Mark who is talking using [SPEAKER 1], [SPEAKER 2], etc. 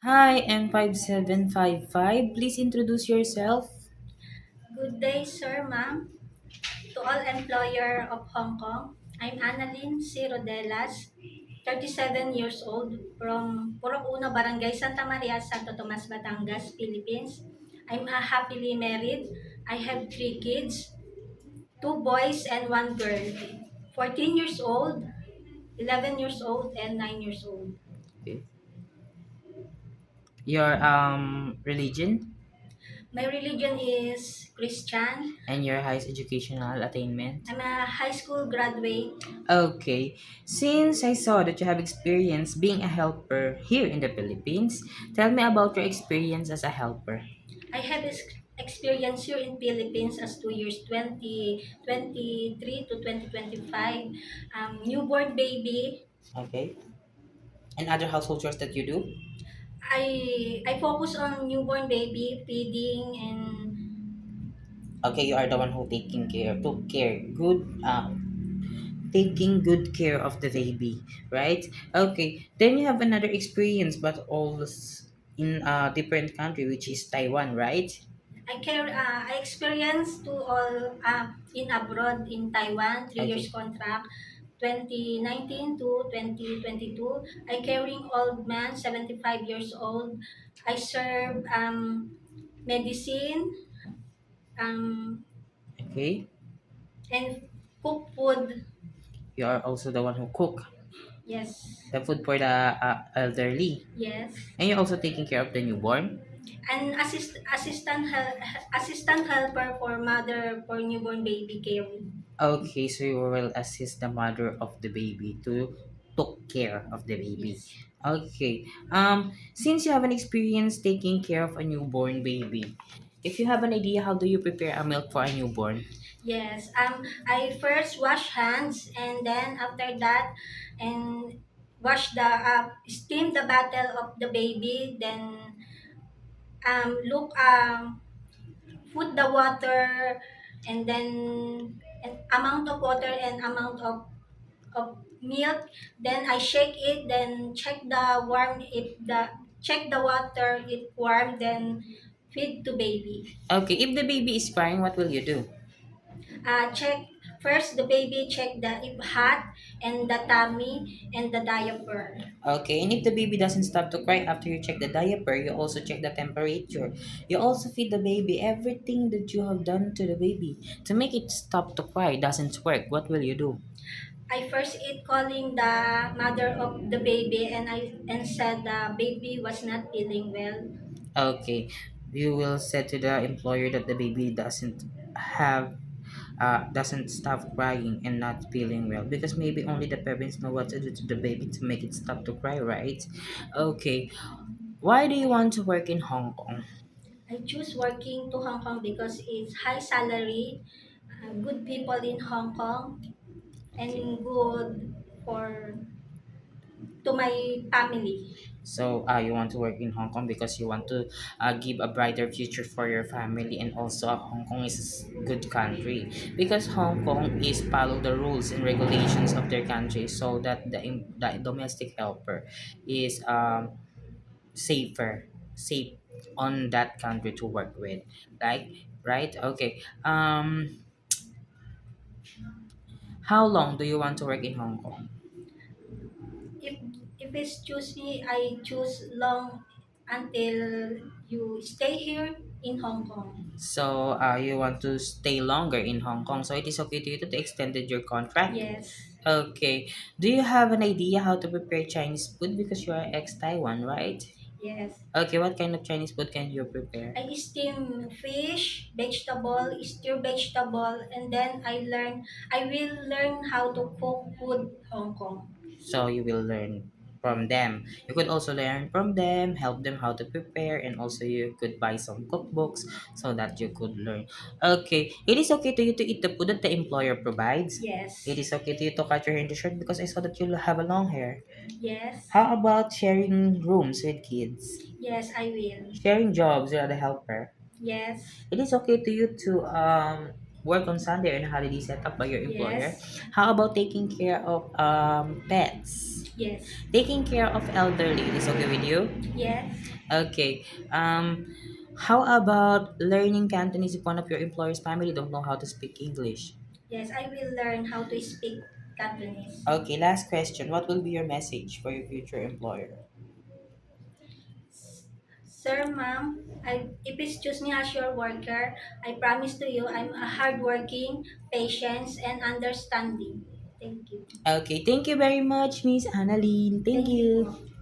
[SPEAKER 1] Hi, M5755. Please introduce yourself.
[SPEAKER 2] Good day, sir, ma'am. To all employer of Hong Kong, I'm Annalyn C. Rodelas, 37 years old from Purok Uno, Barangay Santa Maria, Santo Tomas, Batangas, Philippines. I'm happily married. I have three kids, two boys and one girl. 14 years old, 11 years old, and 9 years old.
[SPEAKER 1] Okay. Your religion
[SPEAKER 2] My religion is Christian.
[SPEAKER 1] and your highest educational attainment.
[SPEAKER 2] I'm a high school graduate.
[SPEAKER 1] Okay. Since I saw that you have experience being a helper here in the Philippines, tell me about your experience as a helper.
[SPEAKER 2] I have experience here in Philippines as 2 years, 2023 to 2025. Newborn baby.
[SPEAKER 1] Okay. And other household chores that you do?
[SPEAKER 2] I focus on newborn baby feeding and
[SPEAKER 1] Okay, you are the one who took care, taking good care of the baby, right? Okay, then you have another experience, but all in a different country, which is Taiwan, right?
[SPEAKER 2] I experienced to all in abroad in Taiwan, 3 years
[SPEAKER 1] Okay,
[SPEAKER 2] contract. 2019 to 2022, I caring old man, 75 years old. I serve medicine, um,
[SPEAKER 1] okay.
[SPEAKER 2] and cook food.
[SPEAKER 1] You are also the one who cook
[SPEAKER 2] Yes,
[SPEAKER 1] the food for the elderly,
[SPEAKER 2] yes.
[SPEAKER 1] and you're also taking care of the newborn.
[SPEAKER 2] And assistant helper for mother for newborn baby caring.
[SPEAKER 1] Okay, so you will assist the mother of the baby to took care of the baby.
[SPEAKER 2] Yes,
[SPEAKER 1] Okay. Since you have an experience taking care of a newborn baby, if you have an idea, how do you prepare a milk for a newborn?
[SPEAKER 2] yes. I first wash hands and then after that, and wash the steam the bottle of the baby. Then look put the water and then an amount of water and amount of milk. Then I shake it. Then check the water if warm. Then feed to baby.
[SPEAKER 1] Okay, if the baby is crying, what will you do?
[SPEAKER 2] Check first the baby. Check the if hot and the tummy and the diaper.
[SPEAKER 1] Okay, and if the baby doesn't stop to cry after you check the diaper, you also check the temperature. You also feed the baby. Everything that you have done to the baby to make it stop to cry doesn't work. What will you do?
[SPEAKER 2] I first it calling the mother of the baby and said the baby was not feeling well.
[SPEAKER 1] Okay, you will say to the employer that the baby have doesn't stop crying and not feeling well, because maybe only the parents know what to do to the baby to make it stop to cry, right? Okay, why do you want to work in Hong Kong?
[SPEAKER 2] I choose working to Hong Kong because it's high salary, good people in Hong Kong,
[SPEAKER 1] Okay.
[SPEAKER 2] and good for to my family.
[SPEAKER 1] So you want to work in Hong Kong because you want to give a brighter future for your family, and also Hong Kong is a good country because Hong Kong is follow the rules and regulations of their country, so that the domestic helper is safe on that country to work with, like, right? Okay. How long do you want to work in Hong Kong?
[SPEAKER 2] If if it's choose me, I choose long until you stay here in Hong Kong.
[SPEAKER 1] So you want to stay longer in Hong Kong, so it is okay to you to extended your contract.
[SPEAKER 2] Yes,
[SPEAKER 1] Okay. Do you have an idea how to prepare Chinese food, because you are ex Taiwan, right?
[SPEAKER 2] yes.
[SPEAKER 1] Okay, what kind of Chinese food can you prepare?
[SPEAKER 2] I steam fish, vegetable, steer vegetable, and then I will learn how to cook food Hong Kong.
[SPEAKER 1] So you will learn from them. You could also learn from them, help them how to prepare, and also you could buy some cookbooks so that you could learn. Okay, it is okay to you to eat the food that the employer provides. It
[SPEAKER 2] Yes,
[SPEAKER 1] is okay to you to cut your hair in the short, because I saw that you have a long hair.
[SPEAKER 2] yes,
[SPEAKER 1] How about sharing rooms with kids?
[SPEAKER 2] yes, I will.
[SPEAKER 1] Sharing jobs with other helper?
[SPEAKER 2] Yes,
[SPEAKER 1] It is okay to you to work on Sunday or on a holiday set up by your employer?
[SPEAKER 2] Yes.
[SPEAKER 1] How about taking care of pets?
[SPEAKER 2] Yes.
[SPEAKER 1] Taking care of elderly is okay with you?
[SPEAKER 2] Yes.
[SPEAKER 1] Okay. How about learning Cantonese if one of your employer's family don't know how to speak English?
[SPEAKER 2] Yes, I will learn how to speak Cantonese.
[SPEAKER 1] Okay, last question. What will be your message for your future employer?
[SPEAKER 2] Sir, ma'am, if you choose me as your worker, I promise to you I'm a hardworking, patience, and understanding. Thank you.
[SPEAKER 1] Okay, thank you very much, Miss Annalyn. Thank
[SPEAKER 2] Thank you
[SPEAKER 1] you.
[SPEAKER 2] po.